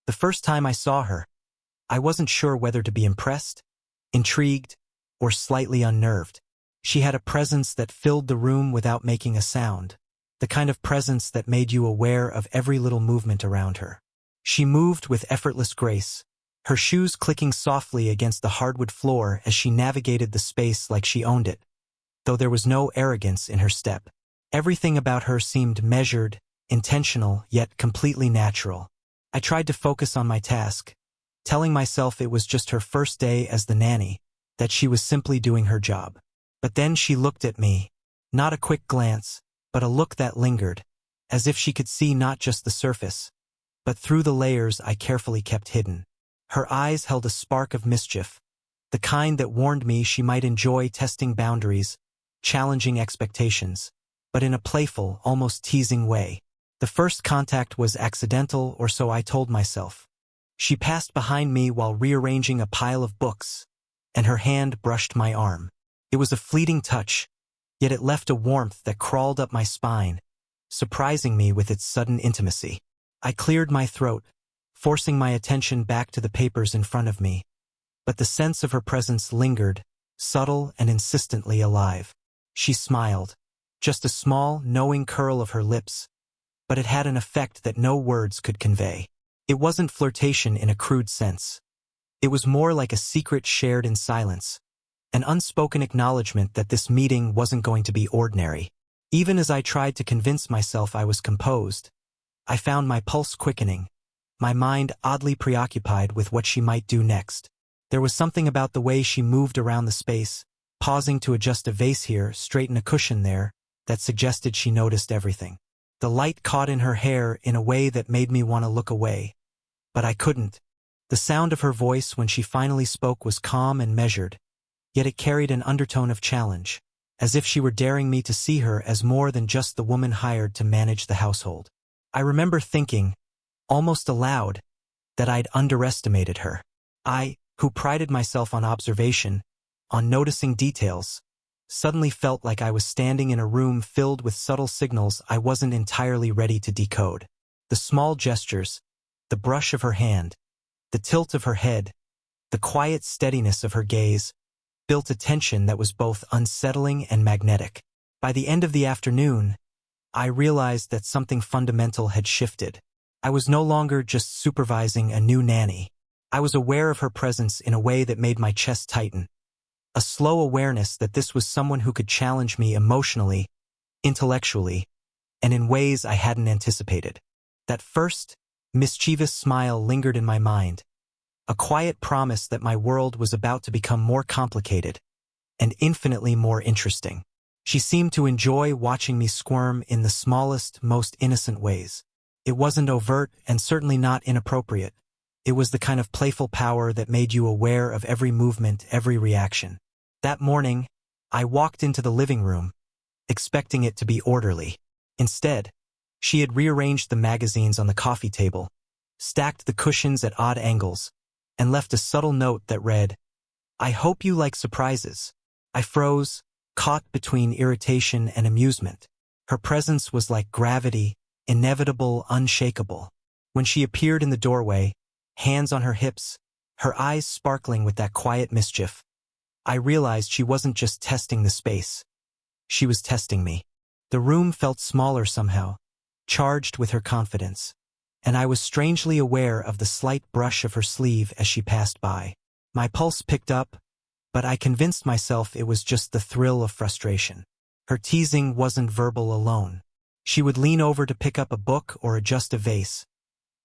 The first time I saw her, I wasn't sure whether to be impressed, intrigued, or slightly unnerved. She had a presence that filled the room without making a sound, the kind of presence that made you aware of every little movement around her. She moved with effortless grace, her shoes clicking softly against the hardwood floor as she navigated the space like she owned it, though there was no arrogance in her step. Everything about her seemed measured, intentional, yet completely natural. I tried to focus on my task, telling myself it was just her first day as the nanny, that she was simply doing her job. But then she looked at me, not a quick glance, but a look that lingered, as if she could see not just the surface, but through the layers I carefully kept hidden. Her eyes held a spark of mischief, the kind that warned me she might enjoy testing boundaries, challenging expectations, but in a playful, almost teasing way. The first contact was accidental, or so I told myself. She passed behind me while rearranging a pile of books, and her hand brushed my arm. It was a fleeting touch, yet it left a warmth that crawled up my spine, surprising me with its sudden intimacy. I cleared my throat, forcing my attention back to the papers in front of me, but the sense of her presence lingered, subtle and insistently alive. She smiled, just a small, knowing curl of her lips, but it had an effect that no words could convey. It wasn't flirtation in a crude sense. It was more like a secret shared in silence, an unspoken acknowledgement that this meeting wasn't going to be ordinary. Even as I tried to convince myself I was composed, I found my pulse quickening, my mind oddly preoccupied with what she might do next. There was something about the way she moved around the space, pausing to adjust a vase here, straighten a cushion there, that suggested she noticed everything. The light caught in her hair in a way that made me want to look away, but I couldn't. The sound of her voice when she finally spoke was calm and measured, yet it carried an undertone of challenge, as if she were daring me to see her as more than just the woman hired to manage the household. I remember thinking, almost aloud, that I'd underestimated her. I, who prided myself on observation, on noticing details, suddenly felt like I was standing in a room filled with subtle signals I wasn't entirely ready to decode. The small gestures, the brush of her hand, the tilt of her head, the quiet steadiness of her gaze, built a tension that was both unsettling and magnetic. By the end of the afternoon, I realized that something fundamental had shifted. I was no longer just supervising a new nanny. I was aware of her presence in a way that made my chest tighten. A slow awareness that this was someone who could challenge me emotionally, intellectually, and in ways I hadn't anticipated. That first, mischievous smile lingered in my mind, a quiet promise that my world was about to become more complicated and infinitely more interesting. She seemed to enjoy watching me squirm in the smallest, most innocent ways. It wasn't overt and certainly not inappropriate. It was the kind of playful power that made you aware of every movement, every reaction. That morning, I walked into the living room, expecting it to be orderly. Instead, she had rearranged the magazines on the coffee table, stacked the cushions at odd angles, and left a subtle note that read, "I hope you like surprises." I froze, caught between irritation and amusement. Her presence was like gravity, inevitable, unshakable. When she appeared in the doorway, hands on her hips, her eyes sparkling with that quiet mischief, I realized she wasn't just testing the space. She was testing me. The room felt smaller somehow, charged with her confidence, and I was strangely aware of the slight brush of her sleeve as she passed by. My pulse picked up, but I convinced myself it was just the thrill of frustration. Her teasing wasn't verbal alone. She would lean over to pick up a book or adjust a vase,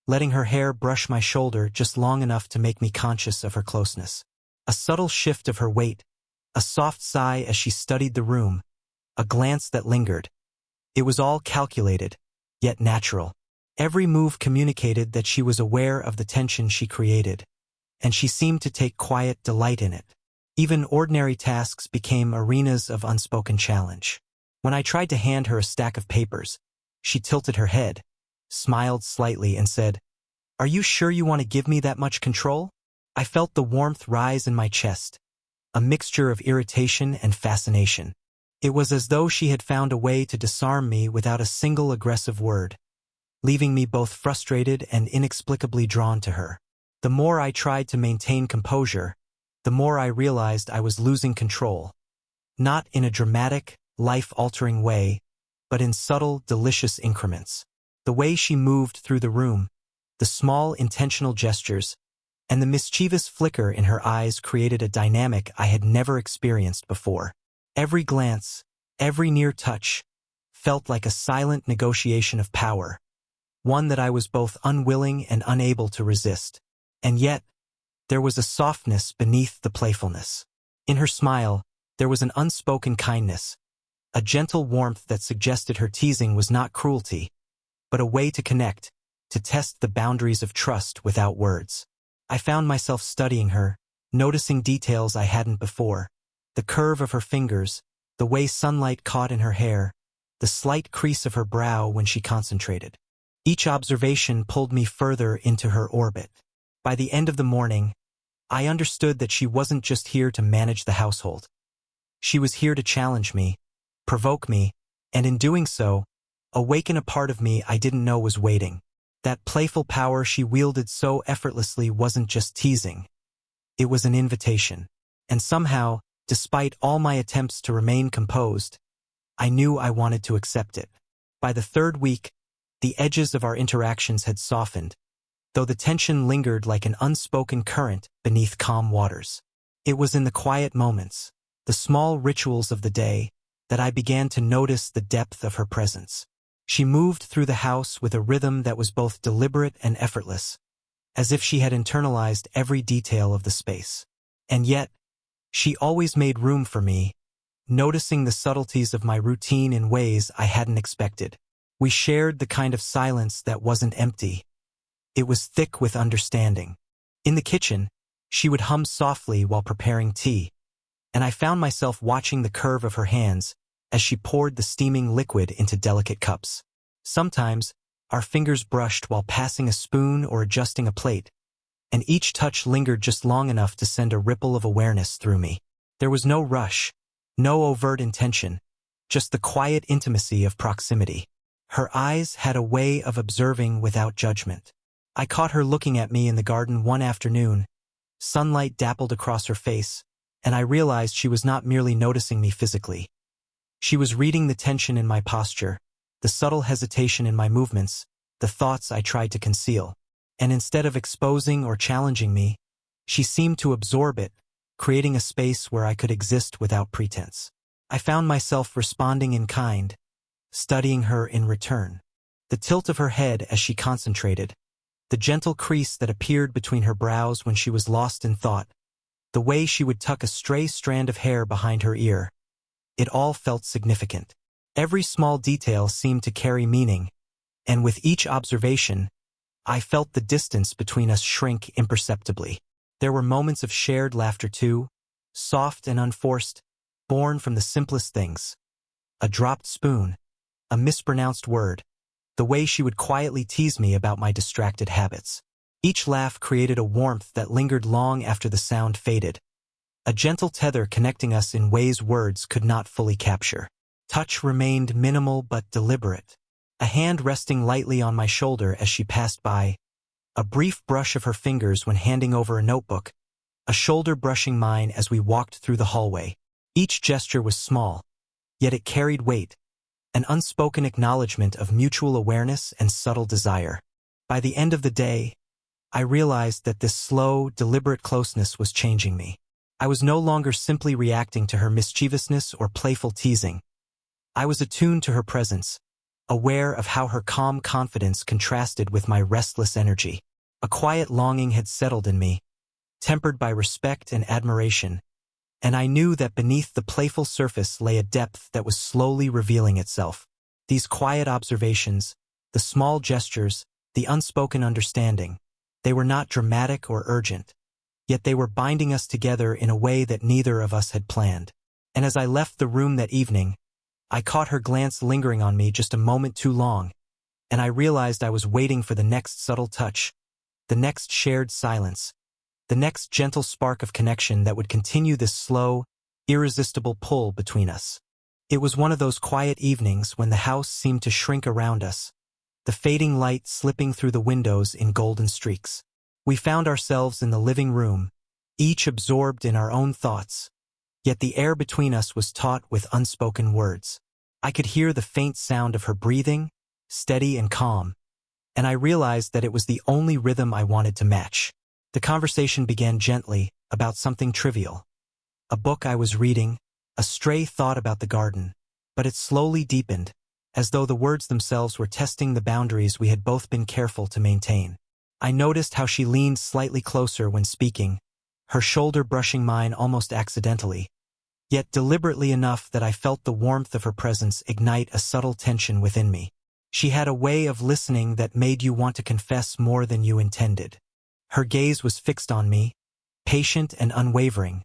letting her hair brush my shoulder just long enough to make me conscious of her closeness. A subtle shift of her weight, a soft sigh as she studied the room, a glance that lingered. It was all calculated, yet natural. Every move communicated that she was aware of the tension she created, and she seemed to take quiet delight in it. Even ordinary tasks became arenas of unspoken challenge. When I tried to hand her a stack of papers, she tilted her head, smiled slightly, and said, "Are you sure you want to give me that much control?" I felt the warmth rise in my chest, a mixture of irritation and fascination. It was as though she had found a way to disarm me without a single aggressive word. leaving me both frustrated and inexplicably drawn to her. The more I tried to maintain composure, the more I realized I was losing control. Not in a dramatic, life-altering way, but in subtle, delicious increments. The way she moved through the room, the small, intentional gestures, and the mischievous flicker in her eyes created a dynamic I had never experienced before. Every glance, every near touch, felt like a silent negotiation of power, one that I was both unwilling and unable to resist. And yet, there was a softness beneath the playfulness. In her smile, there was an unspoken kindness, a gentle warmth that suggested her teasing was not cruelty, but a way to connect, to test the boundaries of trust without words. I found myself studying her, noticing details I hadn't before. The curve of her fingers, the way sunlight caught in her hair, the slight crease of her brow when she concentrated. Each observation pulled me further into her orbit. By the end of the morning, I understood that she wasn't just here to manage the household. She was here to challenge me, provoke me, and in doing so, awaken a part of me I didn't know was waiting. That playful power she wielded so effortlessly wasn't just teasing. It was an invitation. And somehow, despite all my attempts to remain composed, I knew I wanted to accept it. By the third week, the edges of our interactions had softened, though the tension lingered like an unspoken current beneath calm waters. It was in the quiet moments, the small rituals of the day, that I began to notice the depth of her presence. She moved through the house with a rhythm that was both deliberate and effortless, as if she had internalized every detail of the space. And yet, she always made room for me, noticing the subtleties of my routine in ways I hadn't expected. We shared the kind of silence that wasn't empty. It was thick with understanding. In the kitchen, she would hum softly while preparing tea, and I found myself watching the curve of her hands as she poured the steaming liquid into delicate cups. Sometimes, our fingers brushed while passing a spoon or adjusting a plate, and each touch lingered just long enough to send a ripple of awareness through me. There was no rush, no overt intention, just the quiet intimacy of proximity. Her eyes had a way of observing without judgment. I caught her looking at me in the garden one afternoon. Sunlight dappled across her face, and I realized she was not merely noticing me physically. She was reading the tension in my posture, the subtle hesitation in my movements, the thoughts I tried to conceal. And instead of exposing or challenging me, she seemed to absorb it, creating a space where I could exist without pretense. I found myself responding in kind, studying her in return. The tilt of her head as she concentrated, the gentle crease that appeared between her brows when she was lost in thought, the way she would tuck a stray strand of hair behind her ear. It all felt significant. Every small detail seemed to carry meaning, and with each observation, I felt the distance between us shrink imperceptibly. There were moments of shared laughter too, soft and unforced, born from the simplest things. A dropped spoon, a mispronounced word, the way she would quietly tease me about my distracted habits. Each laugh created a warmth that lingered long after the sound faded, a gentle tether connecting us in ways words could not fully capture. Touch remained minimal but deliberate. A hand resting lightly on my shoulder as she passed by, a brief brush of her fingers when handing over a notebook, a shoulder brushing mine as we walked through the hallway. Each gesture was small, yet it carried weight, an unspoken acknowledgement of mutual awareness and subtle desire. By the end of the day, I realized that this slow, deliberate closeness was changing me. I was no longer simply reacting to her mischievousness or playful teasing. I was attuned to her presence, aware of how her calm confidence contrasted with my restless energy. A quiet longing had settled in me, tempered by respect and admiration, and I knew that beneath the playful surface lay a depth that was slowly revealing itself. These quiet observations, the small gestures, the unspoken understanding, they were not dramatic or urgent, yet they were binding us together in a way that neither of us had planned. And as I left the room that evening, I caught her glance lingering on me just a moment too long, and I realized I was waiting for the next subtle touch, the next shared silence, the next gentle spark of connection that would continue this slow, irresistible pull between us. It was one of those quiet evenings when the house seemed to shrink around us, the fading light slipping through the windows in golden streaks. We found ourselves in the living room, each absorbed in our own thoughts, yet the air between us was taut with unspoken words. I could hear the faint sound of her breathing, steady and calm, and I realized that it was the only rhythm I wanted to match. The conversation began gently, about something trivial. A book I was reading, a stray thought about the garden, but it slowly deepened, as though the words themselves were testing the boundaries we had both been careful to maintain. I noticed how she leaned slightly closer when speaking, her shoulder brushing mine almost accidentally, yet deliberately enough that I felt the warmth of her presence ignite a subtle tension within me. She had a way of listening that made you want to confess more than you intended. Her gaze was fixed on me, patient and unwavering,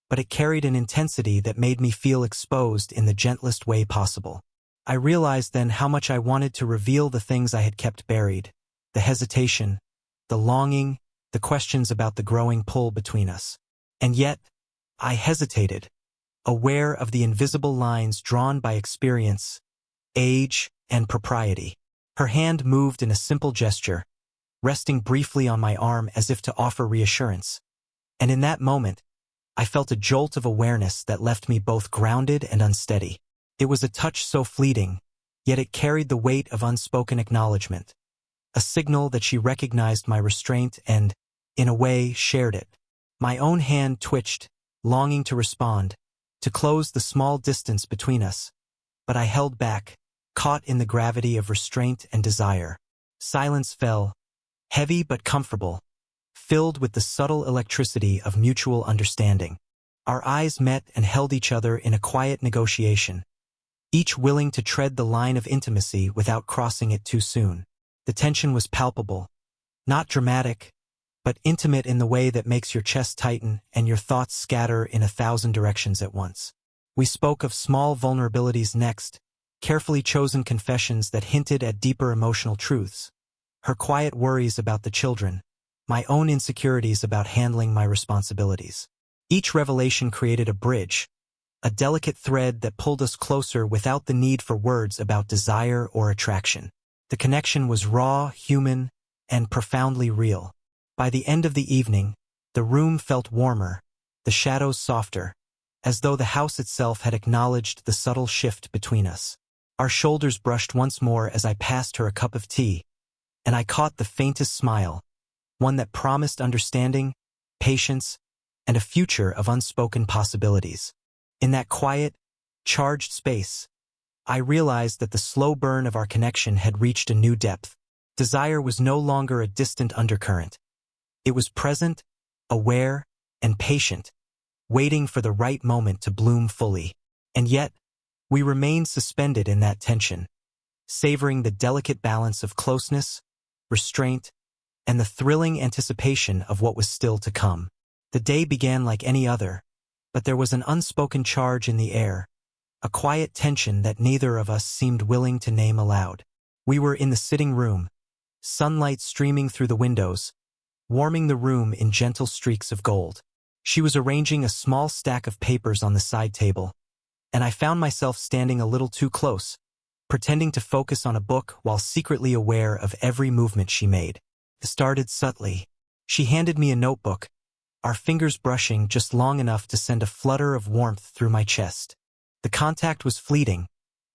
but it carried an intensity that made me feel exposed in the gentlest way possible. I realized then how much I wanted to reveal the things I had kept buried, the hesitation, the longing, the questions about the growing pull between us. And yet, I hesitated, aware of the invisible lines drawn by experience, age, and propriety. Her hand moved in a simple gesture, resting briefly on my arm as if to offer reassurance. And in that moment, I felt a jolt of awareness that left me both grounded and unsteady. It was a touch so fleeting, yet it carried the weight of unspoken acknowledgement, a signal that she recognized my restraint and, in a way, shared it. My own hand twitched, longing to respond, to close the small distance between us, but I held back, caught in the gravity of restraint and desire. Silence fell, heavy but comfortable, filled with the subtle electricity of mutual understanding. Our eyes met and held each other in a quiet negotiation, each willing to tread the line of intimacy without crossing it too soon. The tension was palpable, not dramatic, but intimate in the way that makes your chest tighten and your thoughts scatter in 1,000 directions at once. We spoke of small vulnerabilities next, carefully chosen confessions that hinted at deeper emotional truths. Her quiet worries about the children, my own insecurities about handling my responsibilities. Each revelation created a bridge, a delicate thread that pulled us closer without the need for words about desire or attraction. The connection was raw, human, and profoundly real. By the end of the evening, the room felt warmer, the shadows softer, as though the house itself had acknowledged the subtle shift between us. Our shoulders brushed once more as I passed her a cup of tea, and I caught the faintest smile, one that promised understanding, patience, and a future of unspoken possibilities. In that quiet, charged space, I realized that the slow burn of our connection had reached a new depth. Desire was no longer a distant undercurrent. It was present, aware, and patient, waiting for the right moment to bloom fully. And yet, we remained suspended in that tension, savoring the delicate balance of closeness, restraint, and the thrilling anticipation of what was still to come. The day began like any other, but there was an unspoken charge in the air, a quiet tension that neither of us seemed willing to name aloud. We were in the sitting room, sunlight streaming through the windows, warming the room in gentle streaks of gold. She was arranging a small stack of papers on the side table, and I found myself standing a little too close, pretending to focus on a book while secretly aware of every movement she made. It started subtly. She handed me a notebook, our fingers brushing just long enough to send a flutter of warmth through my chest. The contact was fleeting,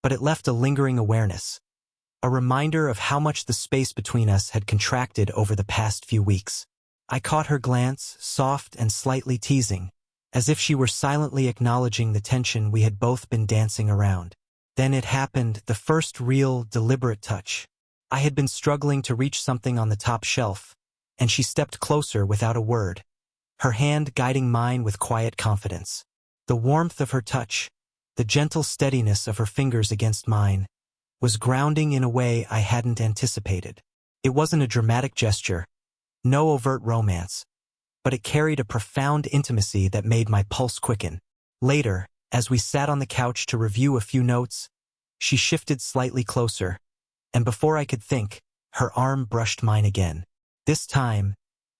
but it left a lingering awareness, a reminder of how much the space between us had contracted over the past few weeks. I caught her glance, soft and slightly teasing, as if she were silently acknowledging the tension we had both been dancing around. Then it happened, the first real, deliberate touch. I had been struggling to reach something on the top shelf, and she stepped closer without a word, her hand guiding mine with quiet confidence. The warmth of her touch, the gentle steadiness of her fingers against mine, was grounding in a way I hadn't anticipated. It wasn't a dramatic gesture, no overt romance, but it carried a profound intimacy that made my pulse quicken. Later, as we sat on the couch to review a few notes, she shifted slightly closer, and before I could think, her arm brushed mine again. This time,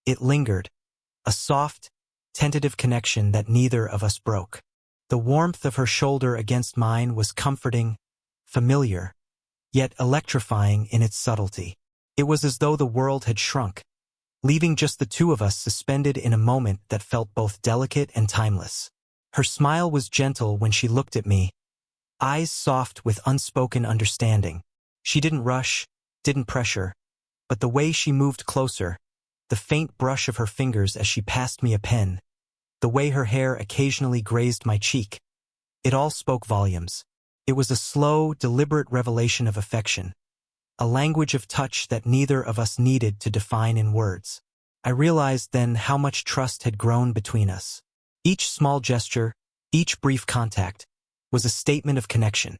it lingered, a soft, tentative connection that neither of us broke. The warmth of her shoulder against mine was comforting, familiar, yet electrifying in its subtlety. It was as though the world had shrunk, leaving just the two of us suspended in a moment that felt both delicate and timeless. Her smile was gentle when she looked at me, eyes soft with unspoken understanding. She didn't rush, didn't pressure, but the way she moved closer, the faint brush of her fingers as she passed me a pen, the way her hair occasionally grazed my cheek, it all spoke volumes. It was a slow, deliberate revelation of affection, a language of touch that neither of us needed to define in words. I realized then how much trust had grown between us. Each small gesture, each brief contact, was a statement of connection,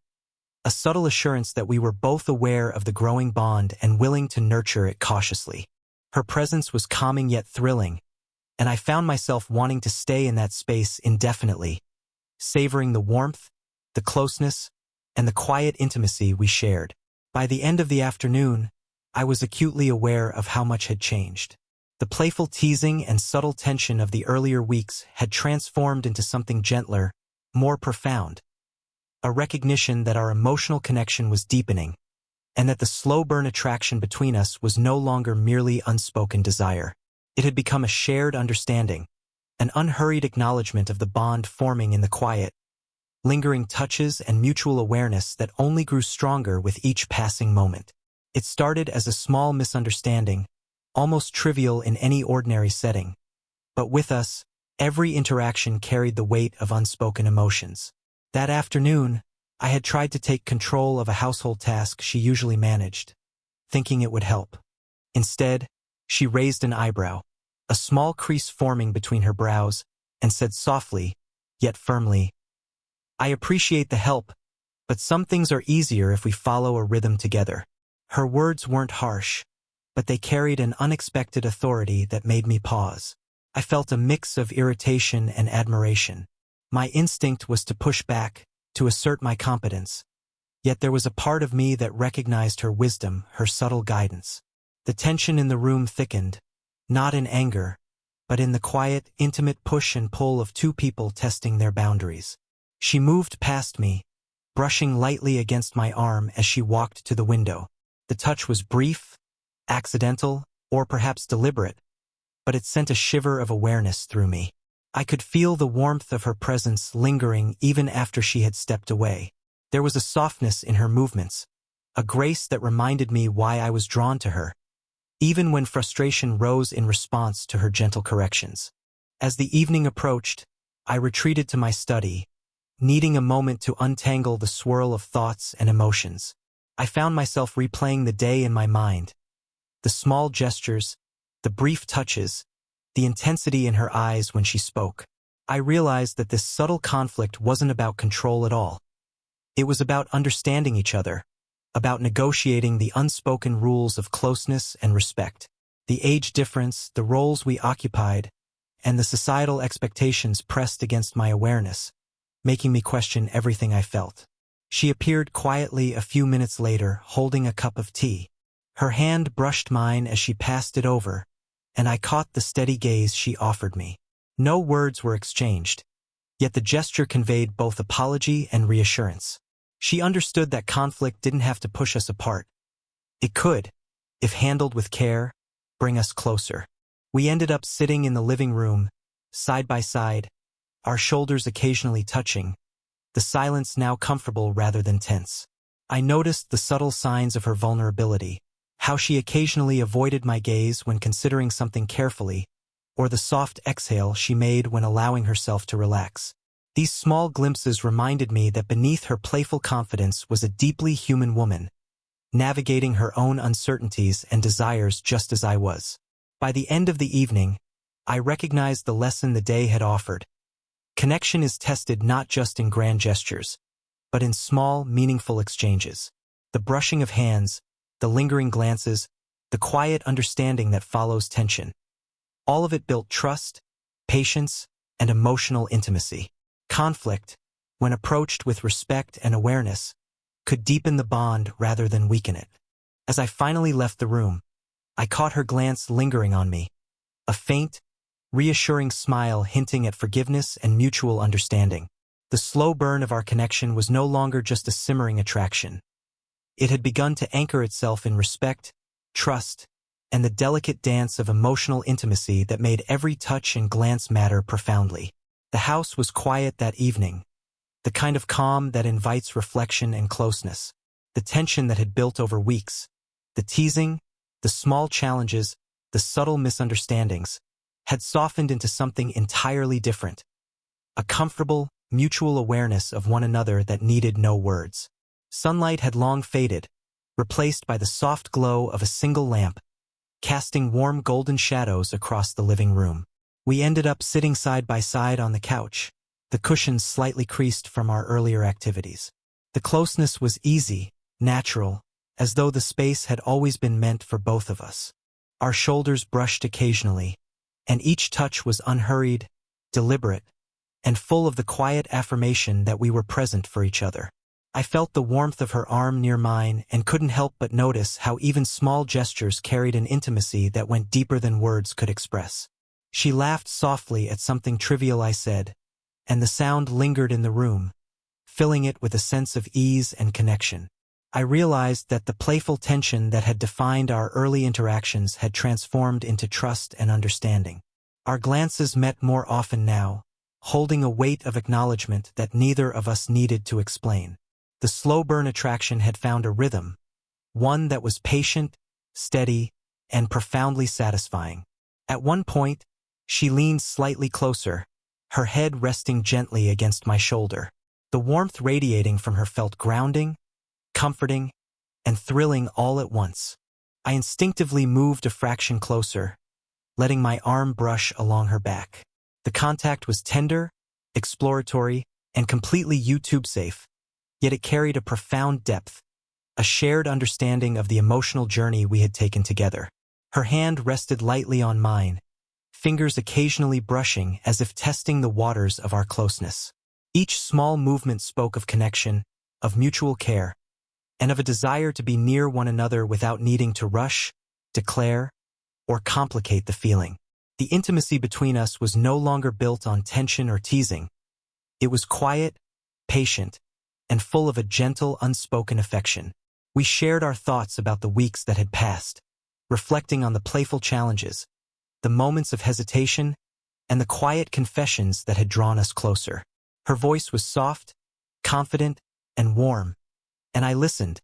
a subtle assurance that we were both aware of the growing bond and willing to nurture it cautiously. Her presence was calming yet thrilling, and I found myself wanting to stay in that space indefinitely, savoring the warmth, the closeness, and the quiet intimacy we shared. By the end of the afternoon, I was acutely aware of how much had changed. The playful teasing and subtle tension of the earlier weeks had transformed into something gentler, more profound, a recognition that our emotional connection was deepening, and that the slow-burn attraction between us was no longer merely unspoken desire. It had become a shared understanding, an unhurried acknowledgement of the bond forming in the quiet, lingering touches and mutual awareness that only grew stronger with each passing moment. It started as a small misunderstanding, almost trivial in any ordinary setting, but with us, every interaction carried the weight of unspoken emotions. That afternoon, I had tried to take control of a household task she usually managed, thinking it would help. Instead, she raised an eyebrow, a small crease forming between her brows, and said softly, yet firmly, "I appreciate the help, but some things are easier if we follow a rhythm together." Her words weren't harsh, but they carried an unexpected authority that made me pause. I felt a mix of irritation and admiration. My instinct was to push back, to assert my competence, yet there was a part of me that recognized her wisdom, her subtle guidance. The tension in the room thickened, not in anger, but in the quiet, intimate push and pull of two people testing their boundaries. She moved past me, brushing lightly against my arm as she walked to the window. The touch was brief, accidental, or perhaps deliberate, but it sent a shiver of awareness through me. I could feel the warmth of her presence lingering even after she had stepped away. There was a softness in her movements, a grace that reminded me why I was drawn to her, even when frustration rose in response to her gentle corrections. As the evening approached, I retreated to my study, needing a moment to untangle the swirl of thoughts and emotions. I found myself replaying the day in my mind, the small gestures, the brief touches, the intensity in her eyes when she spoke. I realized that this subtle conflict wasn't about control at all. It was about understanding each other, about negotiating the unspoken rules of closeness and respect. The age difference, the roles we occupied, and the societal expectations pressed against my awareness, making me question everything I felt. She appeared quietly a few minutes later, holding a cup of tea. Her hand brushed mine as she passed it over, and I caught the steady gaze she offered me. No words were exchanged, yet the gesture conveyed both apology and reassurance. She understood that conflict didn't have to push us apart. It could, if handled with care, bring us closer. We ended up sitting in the living room, side by side, our shoulders occasionally touching, the silence now comfortable rather than tense. I noticed the subtle signs of her vulnerability, how she occasionally avoided my gaze when considering something carefully, or the soft exhale she made when allowing herself to relax. These small glimpses reminded me that beneath her playful confidence was a deeply human woman, navigating her own uncertainties and desires just as I was. By the end of the evening, I recognized the lesson the day had offered. Connection is tested not just in grand gestures, but in small, meaningful exchanges. The brushing of hands, the lingering glances, the quiet understanding that follows tension. All of it built trust, patience, and emotional intimacy. Conflict, when approached with respect and awareness, could deepen the bond rather than weaken it. As I finally left the room, I caught her glance lingering on me, a faint, reassuring smile hinting at forgiveness and mutual understanding. The slow burn of our connection was no longer just a simmering attraction. It had begun to anchor itself in respect, trust, and the delicate dance of emotional intimacy that made every touch and glance matter profoundly. The house was quiet that evening, the kind of calm that invites reflection and closeness. The tension that had built over weeks, the teasing, the small challenges, the subtle misunderstandings, had softened into something entirely different. A comfortable, mutual awareness of one another that needed no words. Sunlight had long faded, replaced by the soft glow of a single lamp, casting warm golden shadows across the living room. We ended up sitting side by side on the couch, the cushions slightly creased from our earlier activities. The closeness was easy, natural, as though the space had always been meant for both of us. Our shoulders brushed occasionally, and each touch was unhurried, deliberate, and full of the quiet affirmation that we were present for each other. I felt the warmth of her arm near mine and couldn't help but notice how even small gestures carried an intimacy that went deeper than words could express. She laughed softly at something trivial I said, and the sound lingered in the room, filling it with a sense of ease and connection. I realized that the playful tension that had defined our early interactions had transformed into trust and understanding. Our glances met more often now, holding a weight of acknowledgement that neither of us needed to explain. The slow-burn attraction had found a rhythm, one that was patient, steady, and profoundly satisfying. At one point, she leaned slightly closer, her head resting gently against my shoulder. The warmth radiating from her felt grounding, comforting, and thrilling all at once. I instinctively moved a fraction closer, letting my arm brush along her back. The contact was tender, exploratory, and completely YouTube-safe, yet it carried a profound depth, a shared understanding of the emotional journey we had taken together. Her hand rested lightly on mine, fingers occasionally brushing as if testing the waters of our closeness. Each small movement spoke of connection, of mutual care, and of a desire to be near one another without needing to rush, declare, or complicate the feeling. The intimacy between us was no longer built on tension or teasing. It was quiet, patient, and full of a gentle, unspoken affection. We shared our thoughts about the weeks that had passed, reflecting on the playful challenges, the moments of hesitation, and the quiet confessions that had drawn us closer. Her voice was soft, confident, and warm, and I listened,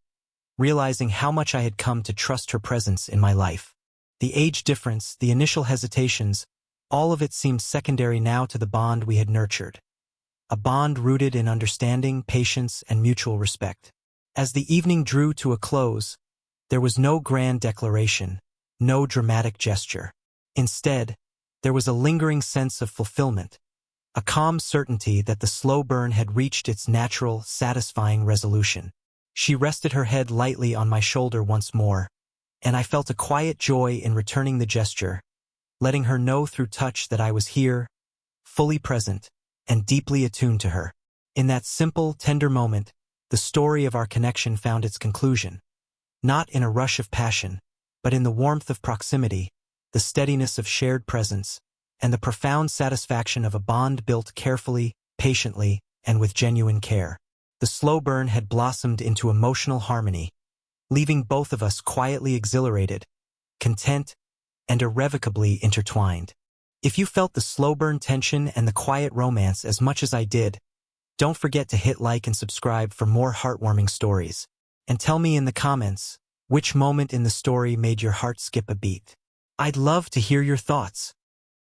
realizing how much I had come to trust her presence in my life. The age difference, the initial hesitations, all of it seemed secondary now to the bond we had nurtured. A bond rooted in understanding, patience, and mutual respect. As the evening drew to a close, there was no grand declaration, no dramatic gesture. Instead, there was a lingering sense of fulfillment, a calm certainty that the slow burn had reached its natural, satisfying resolution. She rested her head lightly on my shoulder once more, and I felt a quiet joy in returning the gesture, letting her know through touch that I was here, fully present, and deeply attuned to her. In that simple, tender moment, the story of our connection found its conclusion. Not in a rush of passion, but in the warmth of proximity, the steadiness of shared presence, and the profound satisfaction of a bond built carefully, patiently, and with genuine care. The slow burn had blossomed into emotional harmony, leaving both of us quietly exhilarated, content, and irrevocably intertwined. If you felt the slow burn tension and the quiet romance as much as I did, don't forget to hit like and subscribe for more heartwarming stories. And tell me in the comments, which moment in the story made your heart skip a beat? I'd love to hear your thoughts.